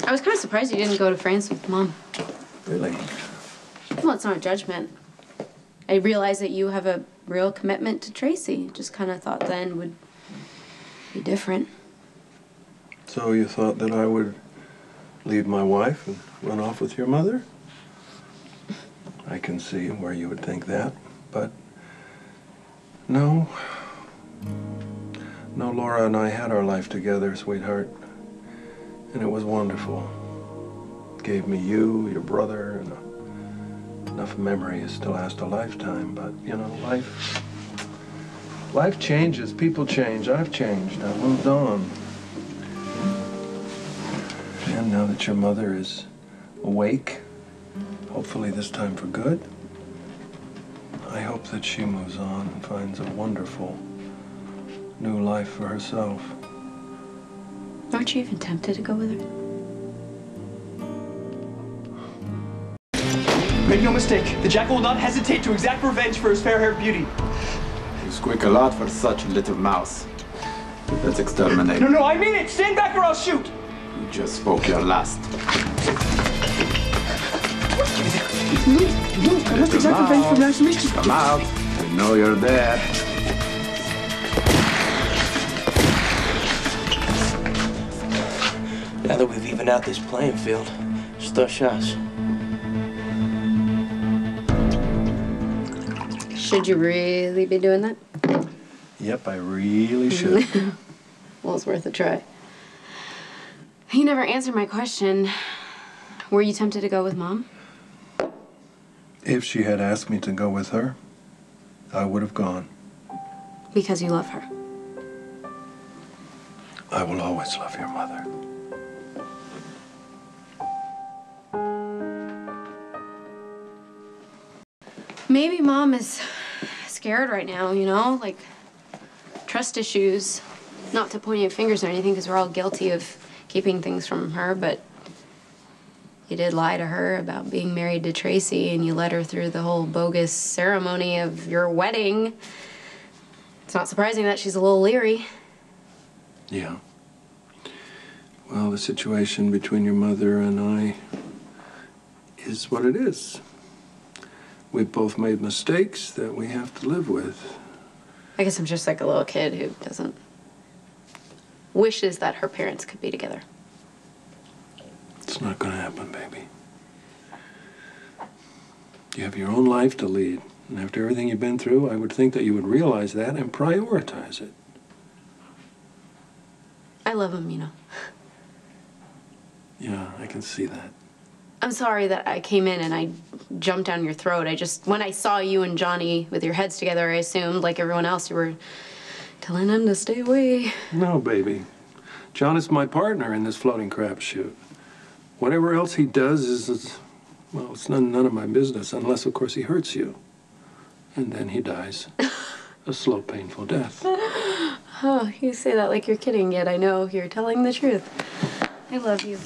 I was kind of surprised you didn't go to France with Mom. Really? Well, it's not a judgment. I realized that you have a real commitment to Tracy. Just kind of thought then would be different. So you thought that I would leave my wife and run off with your mother? I can see where you would think that, but no. No, Laura and I had our life together, sweetheart, and it was wonderful. It gave me you, your brother, and enough memories to last a lifetime, but, you know, life changes, people change, I've changed, I've moved on. And now that your mother is awake, hopefully this time for good, I hope that she moves on and finds a wonderful new life for herself. Aren't you even tempted to go with her? Make no mistake, the jackal will not hesitate to exact revenge for his fair-haired beauty. You squeak a lot for such a little mouse. Let's exterminate. No, I mean it! Stand back or I'll shoot! You just spoke your last. No, I must exact revenge for Maxie. Come out. I know you're there. Now that we've evened out this playing field, just our shots. Should you really be doing that? Yep, I really should. Well, it's worth a try. You never answered my question. Were you tempted to go with Mom? If she had asked me to go with her, I would have gone. Because you love her. I will always love your mother. Maybe Mom is scared right now, you know? Like, trust issues. Not to point any fingers or anything, because we're all guilty of keeping things from her, but you did lie to her about being married to Tracy, and you led her through the whole bogus ceremony of your wedding. It's not surprising that she's a little leery. Yeah. Well, the situation between your mother and I is what it is. We've both made mistakes that we have to live with. I guess I'm just like a little kid who wishes that her parents could be together. It's not gonna happen, baby. You have your own life to lead. And after everything you've been through, I would think that you would realize that and prioritize it. I love him, you know. Yeah, I can see that. I'm sorry that I came in and I jumped down your throat. When I saw you and Johnny with your heads together, I assumed, like everyone else, you were telling him to stay away. No, baby. John is my partner in this floating crapshoot. Whatever else he does is well, it's none of my business, unless, of course, he hurts you. And then he dies. A slow, painful death. Oh, you say that like you're kidding, yet I know you're telling the truth. I love you.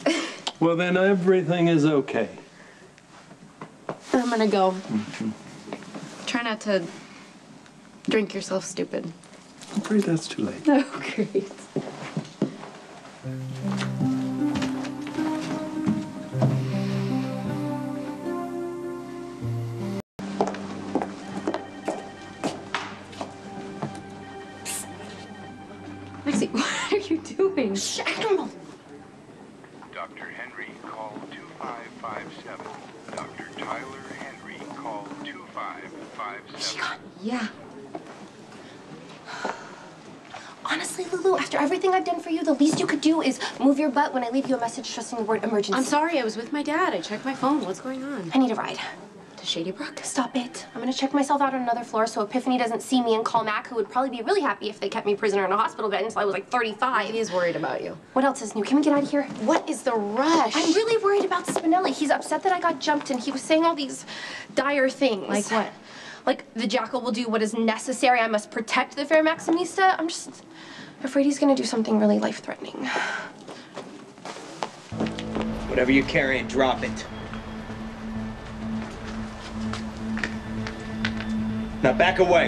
Well, then everything is okay. I'm gonna go. Try not to drink yourself stupid. I'm afraid that's too late. Oh, great. Maxie, what are you doing? Shh, I don't know. Dr. Henry, call 2557. Dr. Tyler Henry, call 2557. Yeah. Honestly, Lulu, after everything I've done for you, the least you could do is move your butt when I leave you a message stressing the word emergency. I'm sorry, I was with my dad. I checked my phone. What's going on? I need a ride. To Shady Brook? Stop it. I'm gonna check myself out on another floor so Epiphany doesn't see me and call Mac, who would probably be really happy if they kept me prisoner in a hospital bed until I was like 35. He is worried about you. What else is new? Can we get out of here? What is the rush? I'm really worried about Spinelli. He's upset that I got jumped and he was saying all these dire things. Like what? Like the jackal will do what is necessary. I must protect the fair Maximista. I'm just afraid he's gonna do something really life-threatening. Whatever you're carrying, drop it. Now back away.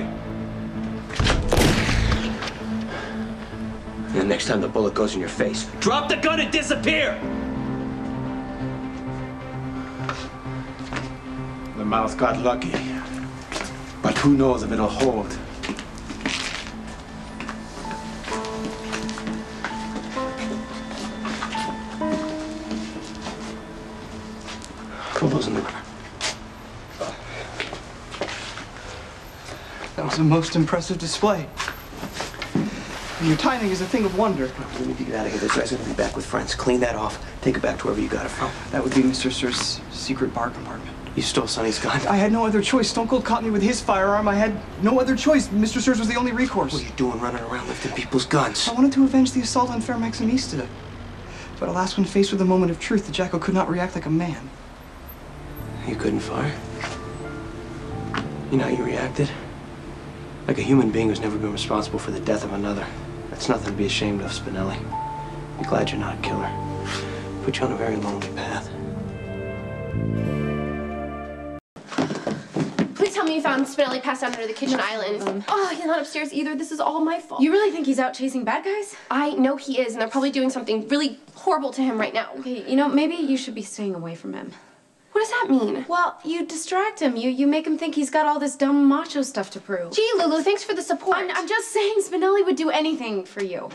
And the next time the bullet goes in your face, drop the gun and disappear! mouse got lucky. But who knows if it'll hold. Lulu's in the car. That was a most impressive display. Your timing is a thing of wonder. We need to get out of here. This guy's gonna be back with friends. Clean that off. Take it back to wherever you got it from. That would be Mr. Sir's secret bar compartment. You stole Sonny's gun. I had no other choice. Stone Cold caught me with his firearm. I had no other choice. Mr. Sir's was the only recourse. What are you doing running around lifting people's guns? I wanted to avenge the assault on Fair Maximista. But alas, when faced with a moment of truth, the jackal could not react like a man. You couldn't fire? You know how you reacted? Like a human being who's never been responsible for the death of another. That's nothing to be ashamed of, Spinelli. Be glad you're not a killer. Put you on a very lonely path. Please tell me you found Spinelli passed out under the kitchen island. Oh, he's not upstairs either. This is all my fault. You really think he's out chasing bad guys? I know he is, and they're probably doing something really horrible to him right now. Okay, you know, maybe you should be staying away from him. What does that mean? Well, you distract him. You make him think he's got all this dumb macho stuff to prove. Gee, Lulu, thanks for the support. I'm just saying Spinelli would do anything for you.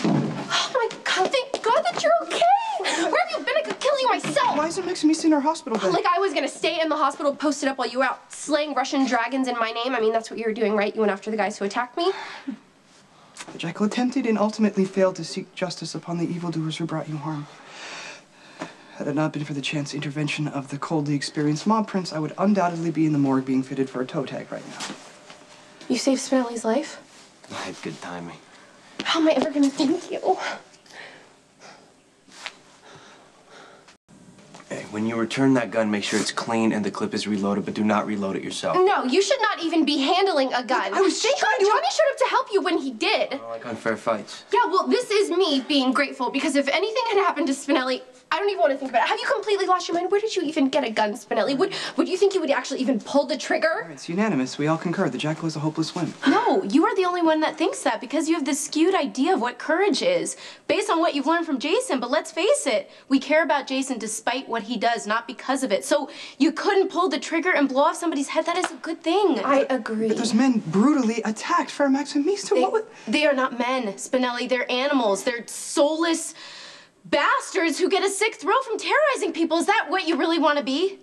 Oh my God, thank God that you're okay. Where have you been? I could kill you myself. Why isn't Maximista in our hospital bed? Like I was gonna stay in the hospital posted up while you were out slaying Russian dragons in my name. I mean, that's what you were doing, right? You went after the guys who attacked me. The jackal attempted and ultimately failed to seek justice upon the evildoers who brought you harm. Had it not been for the chance intervention of the coldly experienced mob prince, I would undoubtedly be in the morgue being fitted for a toe tag right now. You saved Spinelli's life? I had good timing. How am I ever gonna thank you? Hey, when you return that gun, make sure it's clean and the clip is reloaded, but do not reload it yourself. No, you should not even be handling a gun. I was Thank God Johnny showed up to help you when he did. I don't like unfair fights. Yeah, well, this is me being grateful because if anything had happened to Spinelli, I don't even want to think about it. Have you completely lost your mind? Where did you even get a gun, Spinelli? Would you think you would actually even pull the trigger? It's unanimous. We all concur. The jackal is a hopeless wimp. No, you are the only one that thinks that because you have this skewed idea of what courage is based on what you've learned from Jason. But let's face it, we care about Jason despite what he does, not because of it. So you couldn't pull the trigger and blow off somebody's head. That is a good thing. I agree. But those men brutally attacked Fair Maximista. They are not men, Spinelli. They're animals. They're soulless bastards who get a sick thrill from terrorizing people. Is that what you really want to be?